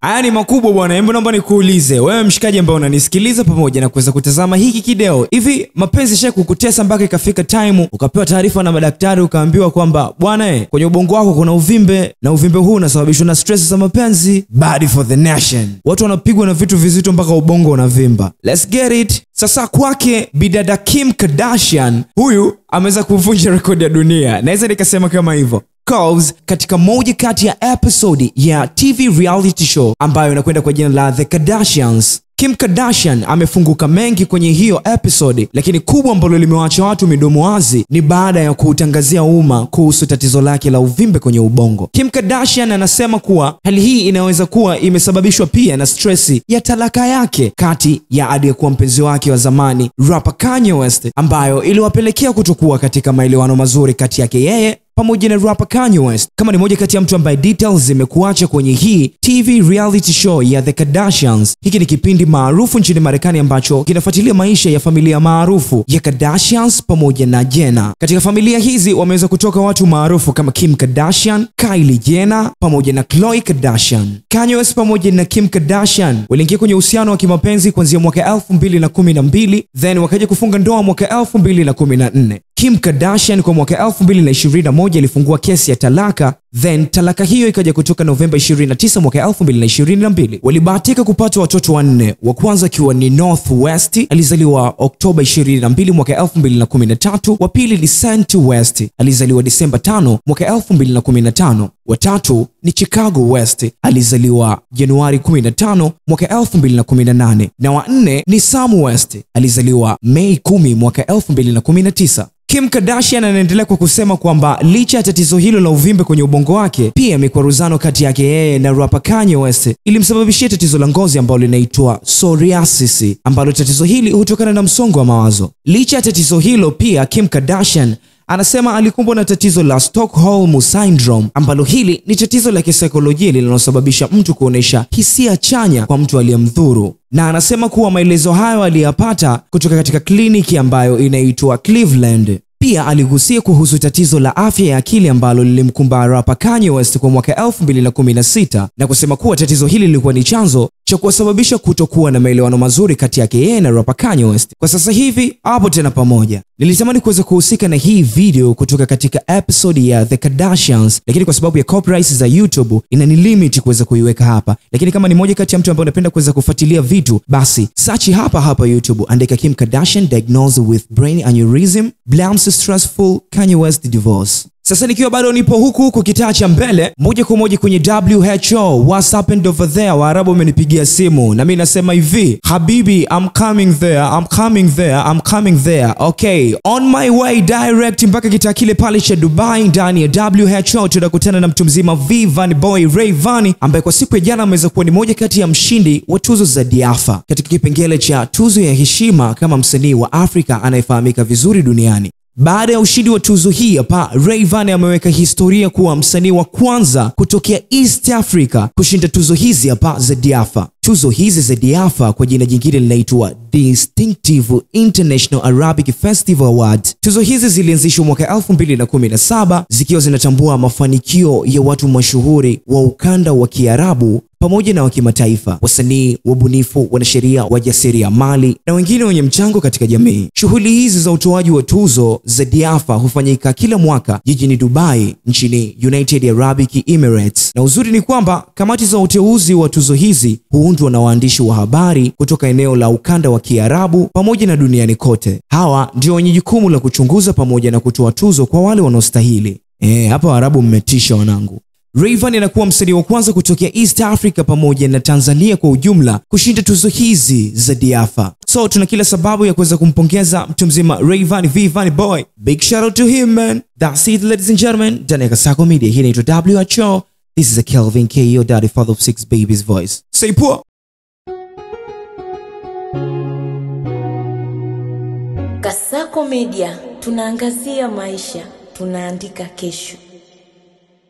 Haya ni makubwa bwana. Hebu naomba nikuulize wewe mshikaji ambaye unanisikiliza pamoja na kuweza kutazama hiki kideo. Hivi mapenzi shaka kukutesa mpaka ikafika time ukapewa taarifa na madaktari ukaambiwa kwamba bwana kwenye ubongo wako kuna uvimbe na uvimbe huu unasababishwa na stress za mapenzi. Bad for the nation. Watu wanapigwa na vitu vizito mpaka ubongo unavimba. Let's get it. Sasa kwake bidada Kim Kardashian, huyu ameweza kuvunja rekodi ya dunia. Naweza nikasema kama hivyo. Cause katika moja kati ya episode ya TV reality show ambayo inakwenda kwa jina la The Kardashians, Kim Kardashian amefunguka mengi kwenye hiyo episode, lakini kubwa ambalo limewaacha watu midomo wazi ni baada ya kuutangazia umma kuhusu tatizo lake la uvimbe kwenye ubongo. Kim Kardashian anasema kuwa hali hii inaweza kuwa imesababishwa pia na stressi ya talaka yake kati ya aliyekuwa mpenzi wake wa zamani rapper Kanye West, ambayo iliwapelekea kutokuwa katika maelewano mazuri kati yake yeye pamoja na rapper Kanye West. Kama ni moja kati ya mtu ambaye details zimekuacha kwenye hii TV reality show ya The Kardashians, hiki ni kipindi maarufu nchini Marekani ambacho kinafuatilia maisha ya familia maarufu ya Kardashians pamoja na Jenner. Katika familia hizi wameweza kutoka watu maarufu kama Kim Kardashian, Kylie Jenner pamoja na Khloe Kardashian. Kanye West pamoja na Kim Kardashian waliingia kwenye uhusiano wa kimapenzi kuanzia mwaka 2012, then wakaja kufunga ndoa mwaka 2014. Kim Kardashian kwa mwaka 2021 alifungua kesi ya talaka, then talaka hiyo ikaja kutoka Novemba 29 mwaka 2022. Walibahatika kupata watoto wanne, wa kwanza akiwa ni North West, alizaliwa Oktoba 22 mwaka 2013, wa pili ni Saint West, alizaliwa Disemba 5 mwaka 2015, wa tatu ni Chicago West, alizaliwa Januari 15 mwaka 2018, na wa nne ni Sam West, alizaliwa Mei 10 mwaka 2019. Kim Kardashian anaendelea kwa kusema kwamba licha ya tatizo hilo la uvimbe kwenye ubongo wake, pia mikwaruzano kati yake yeye na rapper Kanye West ilimsababishia tatizo la ngozi ambalo linaitwa psoriasis, ambalo tatizo hili hutokana na msongo wa mawazo. Licha ya tatizo hilo pia Kim Kardashian anasema alikumbwa na tatizo la Stockholm Syndrome, ambalo hili ni tatizo la kisaikolojia linalosababisha mtu kuonesha hisia chanya kwa mtu aliyemdhuru. Na anasema kuwa maelezo hayo aliyapata kutoka katika kliniki ambayo inaitwa Cleveland. Pia aligusia kuhusu tatizo la afya ya akili ambalo lilimkumba rapper Kanye West kwa mwaka 2016 na kusema kuwa tatizo hili lilikuwa ni chanzo cha kuwasababisha kutokuwa na maelewano mazuri kati yake yeye na rapper Kanye West. Kwa sasa hivi hapo tena pamoja. Nilitamani kuweza kuhusika na hii video kutoka katika episode ya The Kardashians, lakini kwa sababu ya copyright za YouTube inanilimit kuweza kuiweka hapa. Lakini kama ni moja kati ya mtu ambaye unapenda kuweza kufuatilia vitu, basi search hapa YouTube, andika Kim Kardashian diagnosed with brain aneurysm, blames stressful Kanye West divorce. Sasa nikiwa bado nipo huku kitaa cha mbele, moja kwa moja kwenye WHO, what's happened over there? Waarabu wamenipigia simu na mimi nasema hivi, habibi, I'm coming there. Okay, on my way direct mpaka kitaa kile pale cha Dubai ndani ya WHO. Tunakutana na mtu mzima Vanny Boy Rayvanny, ambaye kwa siku ya jana ameweza kuwa ni moja kati ya mshindi wa tuzo za Diafa katika kipengele cha tuzo ya heshima kama msanii wa Afrika anayefahamika vizuri duniani. Baada ya ushindi wa tuzo hii hapa, Rayvanny ameweka historia kuwa msanii wa kwanza kutokea East Africa kushinda tuzo hizi hapa za Diafa. Tuzo hizi za Diafa kwa jina jingine linaitwa Distinctive International Arabic Festival Awards. Tuzo hizi zilianzishwa mwaka 2017 zikiwa zinatambua mafanikio ya watu mashuhuri wa ukanda wa Kiarabu pamoja na wa kimataifa, wasanii, wabunifu, wanasheria, wajasiriamali na wengine wenye mchango katika jamii. Shughuli hizi za utoaji wa tuzo za Diafa hufanyika kila mwaka jijini Dubai nchini United Arab Emirates. Na uzuri ni kwamba kamati za uteuzi wa tuzo hizi huundwa na waandishi wa habari kutoka eneo la ukanda wa Kiarabu pamoja na duniani kote. Hawa ndio wenye jukumu la kuchunguza pamoja na kutoa tuzo kwa wale wanaostahili. Hapa Waarabu mmetisha wanangu. Rayvanny anakuwa msanii wa kwanza kutokea East Africa pamoja na Tanzania kwa ujumla kushinda tuzo hizi za Diafa. So tuna kila sababu ya kuweza kumpongeza mtu mzima Rayvanny, Vanny Boy. Big shout out to him, man. That's it, ladies and gentlemen. Ndani ya Kasako Media, hii inaitwa WHO. This is a Kelvin K, your daddy, father of 6 babies voice. Say poor. Kasako Media, tunaangazia maisha, tunaandika kesho.